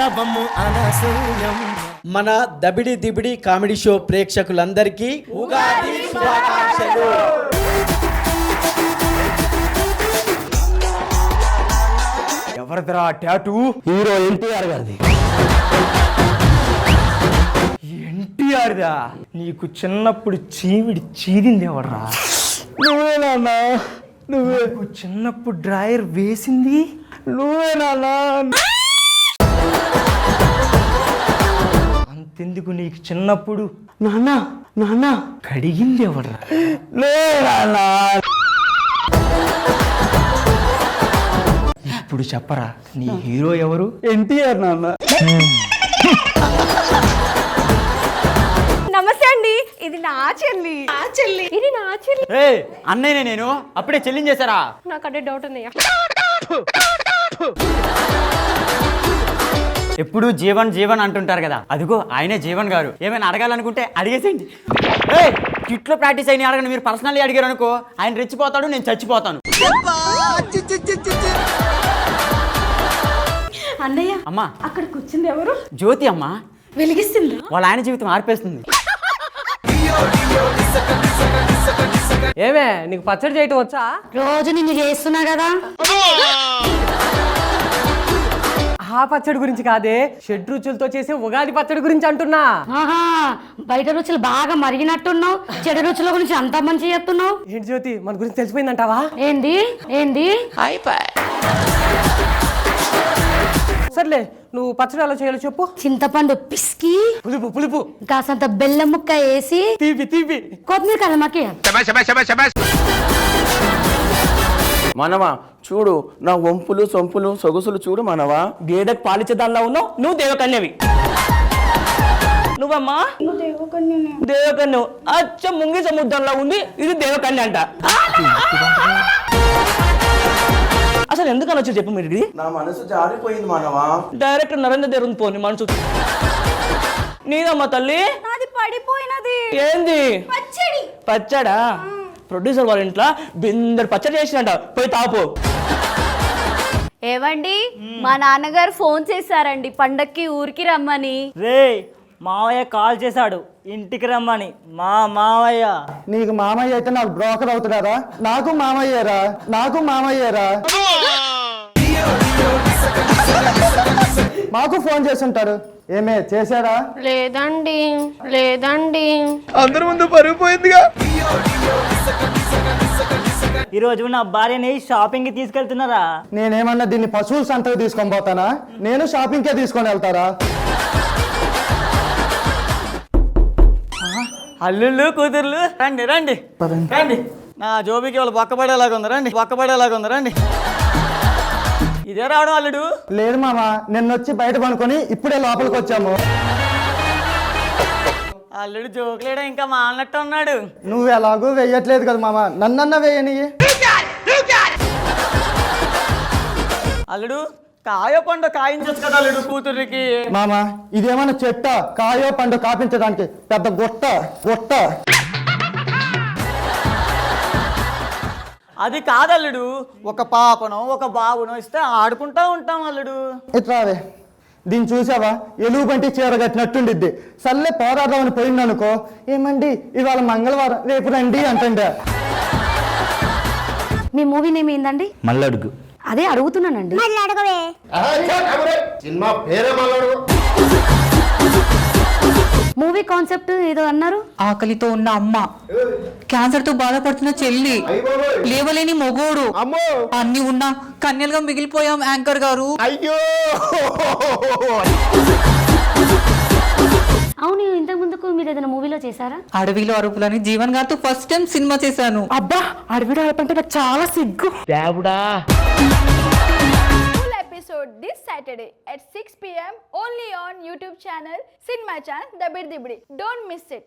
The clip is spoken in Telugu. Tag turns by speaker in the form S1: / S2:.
S1: శవము అనసూయం.
S2: మన దబిడి దిబిడి కామెడీ షో ప్రేక్షకులందరికీ ఉగాది శుభాకాంక్షలు.
S1: ఎవరిదిరా టాటూ?
S2: హీరో ఎన్టీఆర్ గారిది.
S1: ఎన్టీఆర్ దా? నీకు చిన్నప్పుడు చీవిడి చీదింది ఎవర్రా?
S2: నువ్వే నాన్న, నువ్వే.
S1: నీకు చిన్నప్పుడు డ్రాయర్ వేసింది
S2: నువ్వే నాన్న.
S1: అంతెందుకు, నీకు చిన్నప్పుడు
S2: నాన్న నాన్న
S1: కడిగింది ఎవర్రా?
S2: నాన్న.
S1: ఇప్పుడు చెప్పరా, నీ హీరో ఎవరు?
S2: ఎన్టీఆర్ నాన్న.
S3: నమస్తే అండి, ఇది నా చెల్లి. ఇది నా చెల్లి.
S1: అన్నయ్య నేను అప్పుడే చెల్లించేశారా?
S3: నాకు అదే డౌట్ ఉన్నాయా?
S1: ఎప్పుడు జీవన్ జీవన్ అంటుంటారు కదా, అదిగో ఆయనే జీవన్ గారు. ఏమైనా అడగాలనుకుంటే అడిగేసేయండి. కిట్లో ప్రాక్టీస్ అయిన అడగండి. మీరు పర్సనల్లీ అడిగారు అనుకో, ఆయన రెచ్చిపోతాడు, నేను చచ్చిపోతాను.
S3: అన్నయ్య
S1: అమ్మా,
S3: అక్కడ కూర్చుంది ఎవరు?
S1: జ్యోతి అమ్మా.
S3: వెలిగిస్తుందా?
S1: వాళ్ళ ఆయన జీవితం ఆర్పేస్తుంది.
S4: ఏమే నీకు పచ్చడి చేయటం వచ్చా?
S3: రోజు నిన్ను చేస్తున్నా కదా.
S4: ఆ పచ్చడి గురించి కాదే, షెడ్ రుచులతో చేసే ఉగాది పచ్చడి గురించి అంటున్నా.
S3: ఆహా, బయట రుచులు బాగా మరిగినట్టున్నావు, చెడు రుచుల గురించి అంత మంచి చెప్తున్నావు.
S4: ఏంటి జ్యోతి, మన గురించి తెలిసిపోయిందంటావా?
S3: ఏంది ఏంది?
S4: సర్లే, నువ్వు పచ్చడి ఎలా చేయాలో చెప్పు.
S3: చింతపండు పిసికి,
S4: పులుపు పులుపు,
S3: కాసంత బెల్లం ముక్క వేసి,
S4: తీపి తీపి,
S3: కొత్తిమీర కలమకి.
S5: మనవా చూడు, నా వంపులు సొంపులు సొగసులు చూడు మనవా.
S4: గేదెకు పాలిచ్చేదానిలా ఉన్నావు, నువ్వు దేవకన్యవి. నువ్వమ్మా దేవకన్య, అచ్చ ముంగి సముద్రంలో ఉంది, ఇది దేవకన్య అంట. అసలు ఎందుకని వచ్చి చెప్పు మీరు. ఇది
S5: నా మనసు జారిపోయింది మనవా.
S4: డైరెక్టర్ నరేంద్ర దేవుని పోని మనసు. నీదమ్మా తల్లి.
S3: నాది పడిపోయినది.
S4: ఏంది?
S3: పచ్చడి.
S4: పచ్చడా? ప్రొడ్యూసర్ వాళ్ళ ఇంట్లో బిందెడు పచ్చడి చేసినట్ట, పోయి తాపు.
S3: ఏవండి, మా నాన్నగారు ఫోన్ చేశారండి పండక్కి ఊరికి రమ్మని.
S6: రే మావయ్య కాల్ చేశాడు ఇంటికి రమ్మని. మా మావయ్య.
S2: నీకు మామయ్య అయితే నాకు బ్రోకర్ అవుతున్నారా? నాకు మామయ్యారా, నాకు మామయ్యారా. మాకు ఫోన్ చేస్తుంటారు. ఏమే చేశారా?
S3: లేదండి లేదండి.
S5: అందరి ముందు పరుగు పోయిందిగా.
S6: ఈరోజు నా భార్యని షాపింగ్ కి తీసుకెళ్తున్నారా?
S2: నేనేమన్నా దీన్ని పశువుల సంతకు తీసుకొని పోతానా? నేను షాపింగ్కే తీసుకొని వెళ్తారా?
S1: అల్లుళ్ళు కూతుర్లు రండి రండి రండి. నా జోబికి వాళ్ళు బొక్కపడేలాగా ఉంది, రండి. బొక్కపడేలాగా ఉంది, రండి. ఇదే రావడం అల్లుడు?
S2: లేదు మామ, నిన్నొచ్చి బయట పనుకొని ఇప్పుడే లోపలికి వచ్చాము.
S1: అల్లుడు జోకులేడా ఇంకా మా అన్నట్టు ఉన్నాడు.
S2: నువ్వు ఎలాగూ వేయట్లేదు కదా మామ, నన్నన్న వేయని.
S1: అల్లుడు కాయో పండు కాయించచ్చు కదా అల్లుడు కూతురికి.
S2: మామ ఇదేమన్నా చెట్ట కాయో పండు కాపించడానికి? పెద్ద గుట్ట గుట్ట.
S1: అది కాదల్లుడు, ఒక పాపనో ఒక బాబునో ఇస్తే ఆడుకుంటా ఉంటాం అల్లుడు.
S2: ఇట్లావే, దీన్ని చూసావా? ఎలుగు బంటి చీర కట్టినట్టుండిద్ది. సర్లే పోరాడదామని పోయిందనుకో, ఏమండి ఇవాళ మంగళవారం రేపు రండి అంటుండే.
S3: మీ మూవీ నేమ్ ఏందండి?
S5: మల్లడుగు.
S3: అదే అడుగుతున్నానండి.
S5: సినిమా పేరే మల్లడుగు.
S3: మూవీ కాన్సెప్ట్ ఏదో అన్నారు.
S7: ఆకలితో ఉన్న అమ్మ, క్యాన్సర్ తో బాధపడుతున్న చెల్లి, లేవలేని మొగోడు, అన్ని ఉన్నా కన్యలుగా మిగిలిపోయాం యాంకర్ గారు.
S5: అయ్యో
S3: అవును, ఇంతకు ముందుకు మీరు ఏదైనా మూవీలో చేశారా?
S7: అడవిలో అరుపులని జీవన్ గారితో ఫస్ట్ టైం సినిమా చేశాను.
S4: అబ్బా, అడవిలో అంటే నాకు చాలా సిగ్గు.
S8: Full episode this Saturday at 6 p.m. only on YouTube channel Cinema Channel Dabidi Dibidi. Don't miss it.